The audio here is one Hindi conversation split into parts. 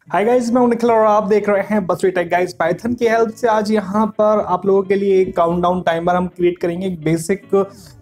हाय गाइस, मैं हूं निखिल और आप देख रहे हैं बसवी टेक गाइस। पाइथन की हेल्प से आज यहाँ पर आप लोगों के लिए एक काउंटडाउन टाइमर हम क्रिएट करेंगे। एक बेसिक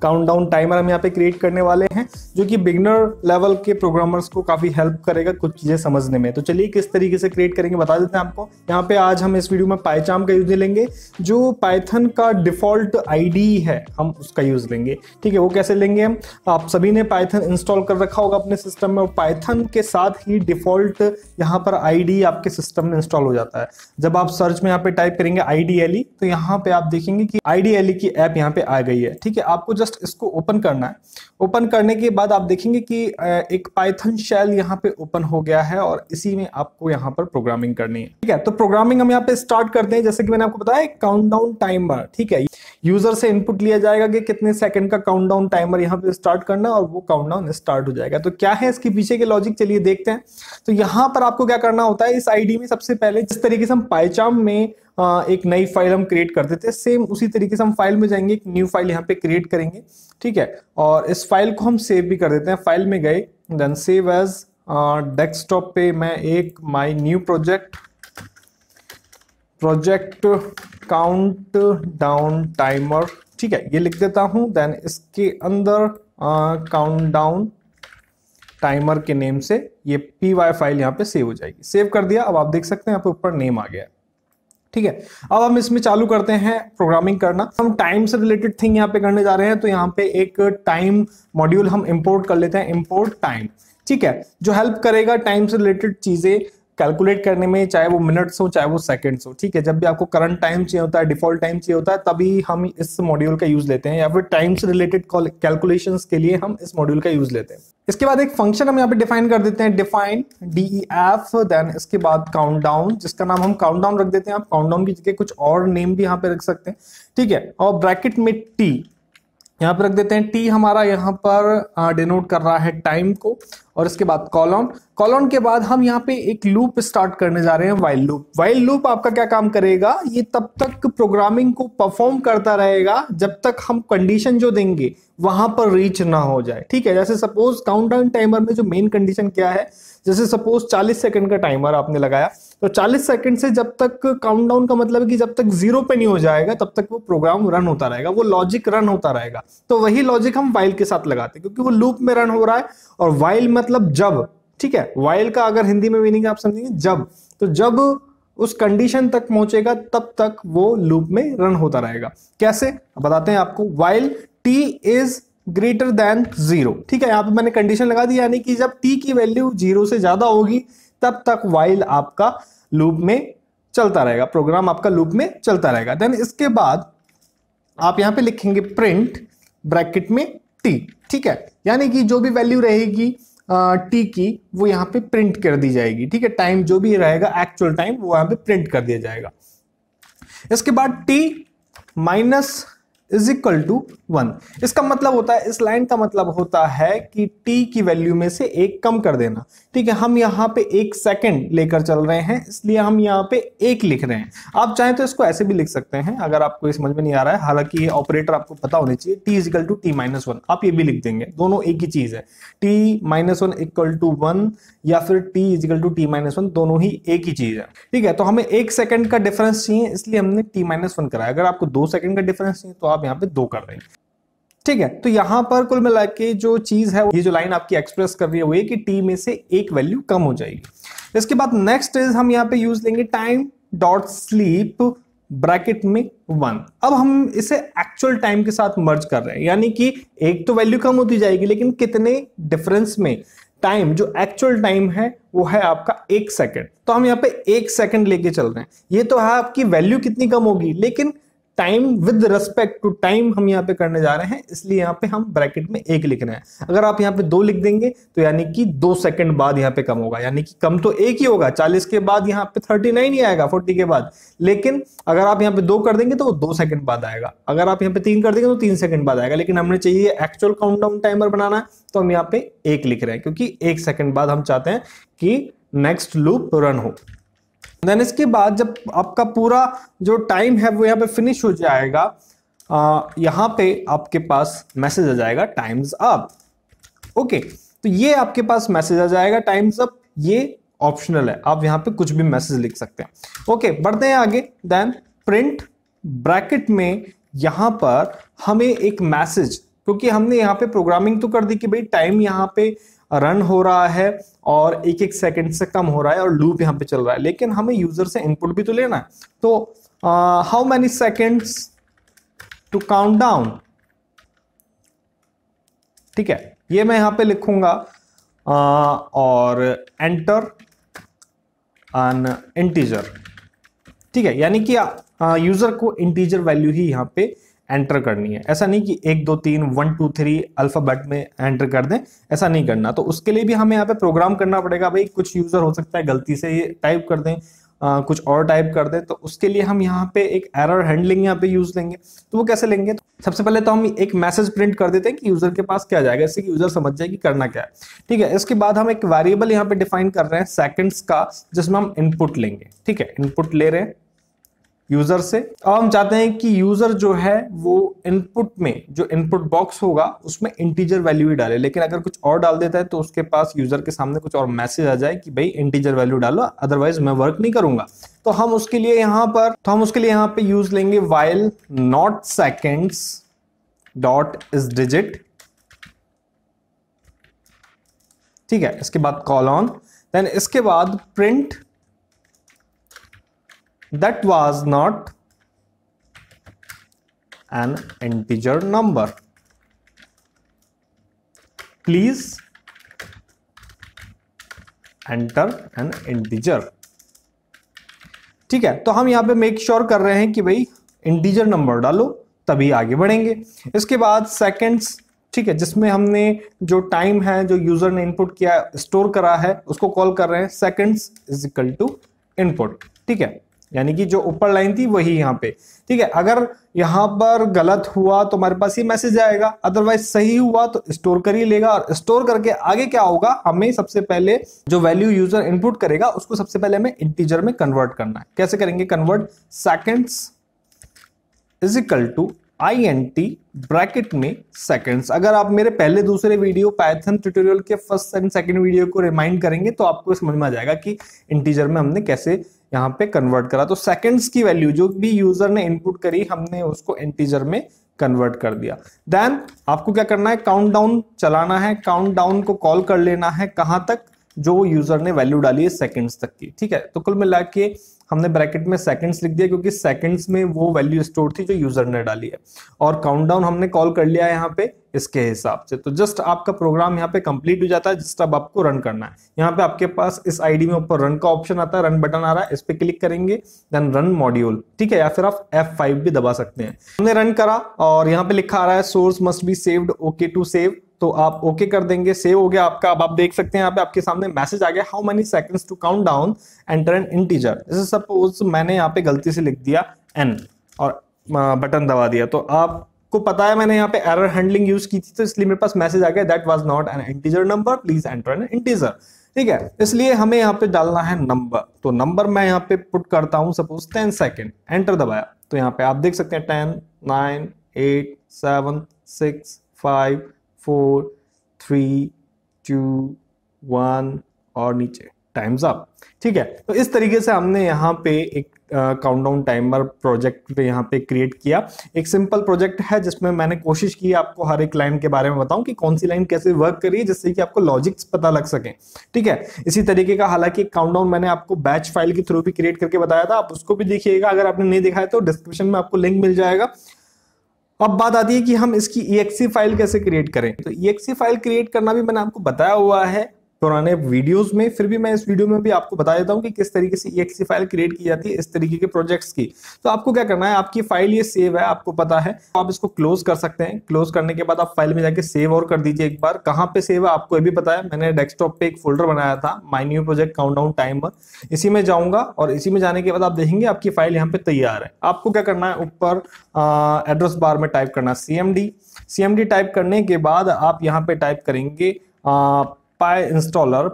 काउंटडाउन टाइमर हम यहाँ पे क्रिएट करने वाले हैं जो कि बिगिनर लेवल के प्रोग्रामर्स को काफी हेल्प करेगा कुछ चीजें समझने में। तो चलिए किस तरीके से क्रिएट करेंगे बता देते हैं आपको। यहाँ पे आज हम इस वीडियो में पाइचार्म का यूज लेंगे, जो पाइथन का डिफॉल्ट आईडी है हम उसका यूज लेंगे। ठीक है, वो कैसे लेंगे हम, आप सभी ने पाइथन इंस्टॉल कर रखा होगा अपने सिस्टम में और पाइथन के साथ ही डिफॉल्ट यहाँ पर आईडी आपके सिस्टम में इंस्टॉल हो जाता है। जब आप सर्च में यहाँ पे टाइप करेंगे IDLE तो यहाँ पे आप देखेंगे कि IDLE की ऐप यहाँ पे आ गई है। ठीक है, आपको जस्ट इसको ओपन करना है। ओपन करने के बाद आप देखेंगे कि एक पाइथन शेल यहाँ पे ओपन हो गया है और इसी में आपको यहाँ पर प्रोग्रामिंग करनी है। ठीक है, तो प्रोग्रामिंग हम यहाँ पे स्टार्ट करते हैं। जैसे कि मैंने आपको बताया काउंटडाउन टाइमर। ठीक है, यूजर से इनपुट लिया जाएगा कि कितने सेकंड का काउंटडाउन टाइमर यहाँ पे स्टार्ट करना और वो काउंटडाउन स्टार्ट हो जाएगा। तो क्या है इसके पीछे के लॉजिक, चलिए देखते हैं। तो यहाँ पर आपको क्या करना होता है, इस आईडी में सबसे पहले जिस तरीके से हम पाइचार्म में एक नई फाइल हम क्रिएट करते थे, सेम उसी तरीके से हम फाइल में जाएंगे, एक न्यू फाइल यहाँ पे क्रिएट करेंगे। ठीक है, और इस फाइल को हम सेव भी कर देते हैं। फाइल में गए, देन सेव एज, डेस्कटॉप पे मैं एक my new project count down timer, ठीक है, ये लिख देता हूं। देन इसके अंदर काउंटडाउन टाइमर के नेम से ये py फाइल यहाँ पे सेव हो जाएगी। सेव कर दिया। अब आप देख सकते हैं यहाँ पे ऊपर नेम आ गया। ठीक है, अब हम इसमें चालू करते हैं प्रोग्रामिंग करना। हम टाइम से रिलेटेड थिंग यहाँ पे करने जा रहे हैं, तो यहाँ पे एक टाइम मॉड्यूल हम इंपोर्ट कर लेते हैं, इंपोर्ट टाइम। ठीक है, जो हेल्प करेगा टाइम से रिलेटेड चीजें कैलकुलेट करने में, चाहे वो मिनट्स हो चाहे वो सेकंड्स हो। ठीक है, जब भी आपको करंट टाइम चाहिए होता है, डिफॉल्ट टाइम चाहिए होता है, तभी हम इस मॉड्यूल का यूज लेते हैं, या फिर टाइम से रिलेटेड कैलकुलेशंस के लिए हम इस मॉड्यूल का यूज लेते हैं। इसके बाद एक फंक्शन हम यहाँ पे डिफाइन कर देते हैं, डिफाइन DEF। देन इसके बाद काउंटडाउन, जिसका नाम हम काउंटडाउन रख देते हैं। आप काउंटडाउन की जगह कुछ और नेम भी यहाँ पे रख सकते हैं। ठीक है, और ब्रैकेट में T यहाँ पे रख देते हैं। T हमारा यहाँ पर डिनोट कर रहा है टाइम को, और इसके बाद कॉलन। कॉलन के बाद हम यहाँ पे एक लूप स्टार्ट करने जा रहे हैं, व्हाइल लूप। व्हाइल लूप आपका क्या काम करेगा, ये तब तक प्रोग्रामिंग को परफॉर्म करता रहेगा जब तक हम कंडीशन जो देंगे वहां पर रीच ना हो जाए। ठीक है, जैसे सपोज काउंटडाउन टाइमर में जो मेन कंडीशन क्या है, जैसे सपोज 40 सेकंड का टाइमर आपने लगाया, तो 40 सेकंड से जब तक काउंटडाउन का मतलब है कि जब तक 0 पे नहीं हो जाएगा तब तक वो प्रोग्राम रन होता रहेगा, वो लॉजिक रन होता रहेगा। तो वही लॉजिक हम व्हाइल के साथ लगाते हैं, क्योंकि वो लूप में रन हो रहा है। और व्हाइल मतलब जब। ठीक है, व्हाइल का अगर हिंदी में मीनिंग आप समझेंगे जब, तो जब उस कंडीशन तक पहुंचेगा तब तक वो लूप में रन होता रहेगा। कैसे बताते हैं आपको। While t is greater than 0। ठीक है, यहां पे मैंने कंडीशन लगा दी, यानी कि जब t की वैल्यू 0 से ज्यादा होगी तब तक व्हाइल आपका लूप में चलता रहेगा, प्रोग्राम आपका लूप में चलता रहेगा। देन इसके बाद आप यहां पे लिखेंगे प्रिंट ब्रैकेट में t। ठीक है, यानी कि जो भी वैल्यू रहेगी t की वो यहाँ पे प्रिंट कर दी जाएगी। ठीक है, टाइम जो भी रहेगा एक्चुअल टाइम वो यहाँ पे प्रिंट कर दिया जाएगा। इसके बाद t minus is equal to 1। इसका मतलब होता है, इस लाइन का मतलब होता है कि t की वैल्यू में से 1 कम कर देना। ठीक है, हम यहाँ पे 1 सेकंड लेकर चल रहे हैं, इसलिए हम यहाँ पे 1 लिख रहे हैं। आप चाहें तो इसको ऐसे भी लिख सकते हैं अगर आपको समझ में नहीं आ रहा है, हालांकि ये ऑपरेटर आपको पता होनी चाहिए। t is equal to t-1, आप ये भी लिख देंगे, दोनों एक ही चीज है। t-1 इक्वल टू 1 या फिर t is equal to t-1, दोनों ही एक ही चीज है। ठीक है, तो हमें 1 सेकंड का डिफरेंस चाहिए, इसलिए हमने t-1 कराया। अगर आपको 2 सेकंड का डिफरेंस चाहिए तो आप यहाँ पे 2 कर देंगे। ठीक है, तो यहां पर कुल मिला के जो चीज है, ये जो लाइन आपकी एक्सप्रेस कर रही है वो ये कि t में से एक वैल्यू कम हो जाएगी। इसके बाद नेक्स्ट इज हम यहाँ पे यूज लेंगे टाइम डॉट स्लीप ब्रैकेट में 1। अब हम इसे एक्चुअल टाइम के साथ मर्ज कर रहे हैं, यानी कि एक तो वैल्यू कम होती जाएगी, लेकिन कितने डिफरेंस में। टाइम जो एक्चुअल टाइम है वो है आपका 1 सेकंड, तो हम यहाँ पे 1 सेकंड लेके चल रहे हैं। ये तो है आपकी वैल्यू कितनी कम होगी, लेकिन time with respect to time हम यहाँ पे करने जा रहे हैं, इसलिए यहाँ पे हम ब्रैकेट में 1 लिख रहे हैं। अगर आप यहाँ पे 2 लिख देंगे तो यानी कि 2 सेकंड बाद यहाँ पे कम होगा, यानी कि कम तो 1 ही होगा। 40 के बाद यहाँ पे 39 ही आएगा 40 के बाद, लेकिन अगर आप यहाँ पे 2 कर देंगे तो वो 2 सेकंड बाद आएगा। अगर आप यहाँ पे 3 कर देंगे तो 3 सेकंड बाद आएगा, लेकिन हमने चाहिए एक्चुअल काउंटडाउन टाइमर बनाना है, तो हम यहाँ पे 1 लिख रहे हैं, क्योंकि 1 सेकंड बाद हम चाहते हैं कि नेक्स्ट लूप रन हो। देन इसके बाद जब आपका पूरा जो टाइम है वो यहाँ पे फिनिश हो जाएगा, यहाँ पे आपके पास मैसेज आ जाएगा टाइम्स अप। ओके, तो ये आपके पास मैसेज आ जाएगा टाइम्स अप, ये ऑप्शनल है, आप यहाँ पे कुछ भी मैसेज लिख सकते हैं। ओके, बढ़ते हैं आगे। देन प्रिंट ब्रैकेट में यहां पर हमें एक मैसेज, क्योंकि हमने यहाँ पे प्रोग्रामिंग तो कर दी कि भाई टाइम यहाँ पे रन हो रहा है और एक एक सेकंड से कम हो रहा है और लूप यहाँ पे चल रहा है, लेकिन हमें यूजर से इनपुट भी तो लेना है। तो how many seconds to count down, ठीक है, ये मैं यहां पे लिखूंगा और एंटर एन इंटीजर, ठीक है, यानी कि यूजर को इंटीजर वैल्यू ही यहां पे एंटर करनी है। ऐसा नहीं कि 1 2 3 1 2 3 अल्फाबेट में एंटर कर दें, ऐसा नहीं करना। तो उसके लिए भी हमें यहाँ पे प्रोग्राम करना पड़ेगा। भाई कुछ यूजर हो सकता है गलती से ये टाइप कर दें, कुछ और टाइप कर दें, तो उसके लिए हम यहाँ पे एक एरर हैंडलिंग यहाँ पे यूज लेंगे। तो वो कैसे लेंगे? तो सबसे पहले तो हम एक मैसेज प्रिंट कर देते हैं कि यूजर के पास क्या जाएगा, इससे कि यूजर समझ जाए कि करना क्या है, ठीक है। इसके बाद हम एक वेरिएबल यहाँ पे डिफाइन कर रहे हैं सेकंड्स का, जिसमें हम इनपुट लेंगे, ठीक है, इनपुट ले रहे हैं यूजर से। अब हम चाहते हैं कि यूजर जो है वो इनपुट में, जो इनपुट बॉक्स होगा उसमें इंटीजर वैल्यू ही डाले, लेकिन अगर कुछ और डाल देता है तो उसके पास यूजर के सामने कुछ और मैसेज आ जाए कि भाई इंटीजर वैल्यू डालो, अदरवाइज मैं वर्क नहीं करूंगा। तो हम उसके लिए यहाँ पे यूज लेंगे while not seconds dot is digit, ठीक है। इसके बाद कॉलन, देन इसके बाद print that was not an integer number, please enter an integer, ठीक है। तो हम यहां पे मेक श्योर कर रहे हैं कि भाई इंटीजर नंबर डालो तभी आगे बढ़ेंगे। इसके बाद सेकंड्स, ठीक है, जिसमें हमने जो टाइम है जो यूजर ने इनपुट किया स्टोर करा है उसको कॉल कर रहे हैं seconds is equal to input, ठीक है, यानी कि जो ऊपर लाइन थी वही यहाँ पे, ठीक है। अगर यहां पर गलत हुआ तो हमारे पास ये मैसेज आएगा, अदरवाइज सही हुआ तो स्टोर कर ही लेगा। और स्टोर करके आगे क्या होगा, हमें सबसे पहले जो वैल्यू यूजर इनपुट करेगा उसको सबसे पहले हमें इंटीजर में कन्वर्ट करना है। कैसे करेंगे convert? Seconds is equal to INT bracket में सेकंड्स। अगर आप मेरे पहले दूसरे वीडियो पाइथन ट्यूटोरियल के फर्स्ट एंड सेकंड वीडियो को रिमाइंड करेंगे तो आपको समझ में आ जाएगा कि इंटीजर में हमने कैसे यहाँ पे कन्वर्ट करा। तो सेकंड्स की वैल्यू जो भी यूजर ने इनपुट करी हमने उसको इंटीजर में कन्वर्ट कर दिया। देन आपको क्या करना है, काउंट डाउन चलाना है, काउंट डाउन को कॉल कर लेना है, कहां तक, जो यूजर ने वैल्यू डाली है सेकंड्स तक की, ठीक है। तो कुल मिला के हमने ब्रैकेट में सेकंड्स लिख दिया क्योंकि सेकंड्स में वो वैल्यू स्टोर थी जो यूजर ने डाली है, और काउंटडाउन हमने कॉल कर लिया है यहाँ पे इसके हिसाब से। तो जस्ट आपका प्रोग्राम यहाँ पे कंप्लीट हो जाता है। जस्ट अब आपको रन करना है। यहाँ पे आपके पास इस आईडी में ऊपर रन का ऑप्शन आता है, रन बटन आ रहा है, इस पे क्लिक करेंगे, देन रन मॉड्यूल, ठीक है, या फिर आप F5 भी दबा सकते हैं। हमने रन करा और यहाँ पे लिखा आ रहा है source must be saved, okay to save, तो आप ओके कर देंगे, सेव हो गया आपका। अब आप देख सकते हैं यहाँ पे आपके सामने मैसेज आ गया, how many seconds to count down, enter an integer. जैसे सपोज मैंने यहाँ पे गलती से लिख दिया n और बटन दबा दिया, तो आपको पता है मैंने यहाँ पे एरर हैंडलिंग यूज की थी, तो इसलिए मेरे पास मैसेज आ गया that was not an integer number, please enter an integer, ठीक है। इसलिए हमें यहाँ पे डालना है नंबर, तो नंबर मैं यहाँ पे पुट करता हूँ सपोज 10 सेकेंड, एंटर दबाया, तो यहाँ पे आप देख सकते हैं 10 9 8 7 6 5 4 3 2 1 और नीचे टाइम्स अप, ठीक है। तो इस तरीके से हमने यहाँ पे एक काउंटडाउन टाइमर प्रोजेक्ट यहाँ पे क्रिएट किया। एक सिंपल प्रोजेक्ट है जिसमें मैंने कोशिश की आपको हर एक लाइन के बारे में बताऊं कि कौन सी लाइन कैसे वर्क करी है, जिससे कि आपको लॉजिक्स पता लग सके, ठीक है। इसी तरीके का हालांकि काउंटडाउन मैंने आपको बैच फाइल के थ्रू भी क्रिएट करके बताया था, आप उसको भी देखिएगा। अगर आपने नहीं देखा है तो डिस्क्रिप्शन में आपको लिंक मिल जाएगा। अब बात आती है कि हम इसकी EXE फाइल कैसे क्रिएट करें। तो EXE फाइल क्रिएट करना भी मैंने आपको बताया हुआ है पुराने वीडियोस में, फिर भी मैं इस वीडियो में भी आपको बता देता हूं कि किस तरीके से EXE फाइल क्रिएट की जाती है इस तरीके के प्रोजेक्ट्स की। तो आपको क्या करना है, आपकी फाइल ये सेव है, आपको पता है, तो आप इसको क्लोज कर सकते हैं। क्लोज करने के बाद आप फाइल में जाके सेव और कर दीजिए एक बार। कहाँ पे सेव है आपको ये भी पता है, मैंने डेस्कटॉप पे एक फोल्डर बनाया था, my new project countdown timer, इसी में जाऊंगा और इसी में जाने के बाद आप देखेंगे आपकी फाइल यहाँ पे तैयार है। आपको क्या करना है, ऊपर एड्रेस बार में टाइप करना CMD टाइप करने के बाद आप यहाँ पे टाइप करेंगे py इंस्टॉलर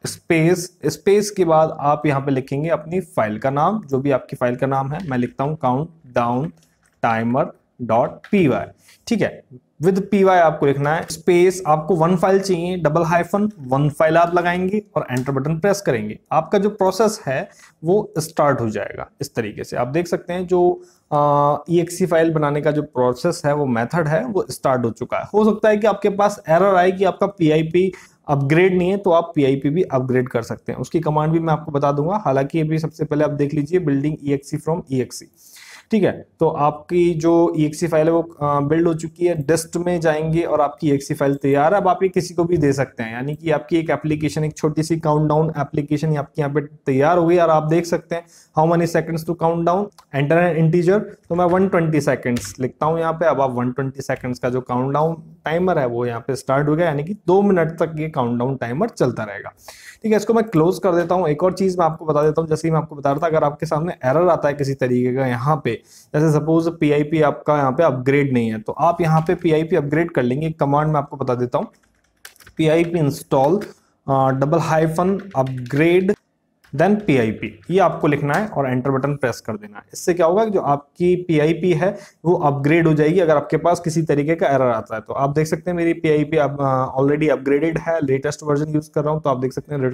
स्पेस के बाद आप यहाँ पे लिखेंगे अपनी फाइल का नाम, जो भी आपकी फाइल का नाम है। मैं लिखता हूँ count down timer dot P Y, ठीक है। विद पी वाई आपको लिखना है, स्पेस आपको वन फाइल चाहिए, डबल हाइफन वन फाइल आप लगाएंगे और एंटर बटन प्रेस करेंगे। आपका जो प्रोसेस है वो स्टार्ट हो जाएगा। इस तरीके से आप देख सकते हैं जो EXE फाइल बनाने का जो प्रोसेस है, वो मेथड है, वो स्टार्ट हो चुका है। हो सकता है कि आपके पास एरर आए कि आपका PIP अपग्रेड नहीं है, तो आप PIP भी अपग्रेड कर सकते हैं। उसकी कमांड भी मैं आपको बता दूंगा। हालांकि ये भी सबसे पहले आप देख लीजिए, बिल्डिंग EXE फ्रॉम EXE, ठीक है। तो आपकी जो EXE फाइल है वो बिल्ड हो चुकी है। डेस्ट में जाएंगे और आपकी EXE फाइल तैयार है। अब आप ये किसी को भी दे सकते हैं, यानी कि आपकी एक एप्लीकेशन, एक छोटी सी काउंटडाउन एप्लीकेशन आपकी यहाँ पे तैयार हो गई। और आप देख सकते हैं how many seconds to count down, enter an integer, तो मैं 120 सेकंड्स लिखता हूँ यहाँ पे। अब आप 120 सेकंड्स का जो काउंटडाउन टाइमर है वो यहाँ पे स्टार्ट हो गया, यानी कि 2 मिनट तक ये काउंटडाउन टाइमर चलता रहेगा, ठीक है। इसको मैं क्लोज कर देता हूँ। एक और चीज मैं आपको बता देता हूँ, जैसे ही मैं आपको बता रहा था, अगर आपके सामने एरर आता है किसी तरीके का यहाँ पे, जैसे सपोज PIP आपका यहाँ पे अपग्रेड नहीं है, तो आप यहाँ पे PIP अपग्रेड कर लेंगे। एक कमांड मैं आपको बता देता हूँ, PIP install double hyphen upgrade then PIP, ये आपको लिखना है और एंटर बटन प्रेस कर देना है। इससे क्या होगा कि जो आपकी PIP है वो अपग्रेड हो जाएगी अगर आपके पास किसी तरीके का एरर आता है। तो आप देख सकते हैं मेरी PIP ऑलरेडी अपग्रेडेड है, लेटेस्ट वर्जन यूज कर रहा हूं, तो आप देख सकते हैं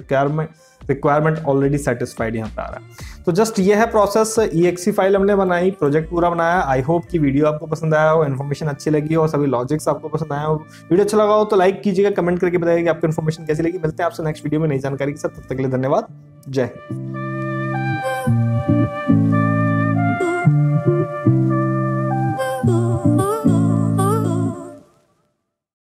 रिक्वायरमेंट ऑलरेडी सेटिस्फाइड यहाँ पे आ रहा है। तो जस्ट ये है प्रोसेस। EXE फाइल हमने बनाई, प्रोजेक्ट पूरा बनाया। आई होप कि वीडियो आपको पसंद आया हो, इन्फॉर्मेशन अच्छी लगी हो, सभी लॉजिक्स आपको पसंद आया हो। वीडियो अच्छा लगा हो तो लाइक कीजिएगा, कमेंट करके बताइएगा कि आपको इन्फॉर्मेशन कैसी लगी। मिलते हैं आपसे नेक्स्ट वीडियो में नई जानकारी के साथ, तब तक के लिए धन्यवाद। जय हिंद।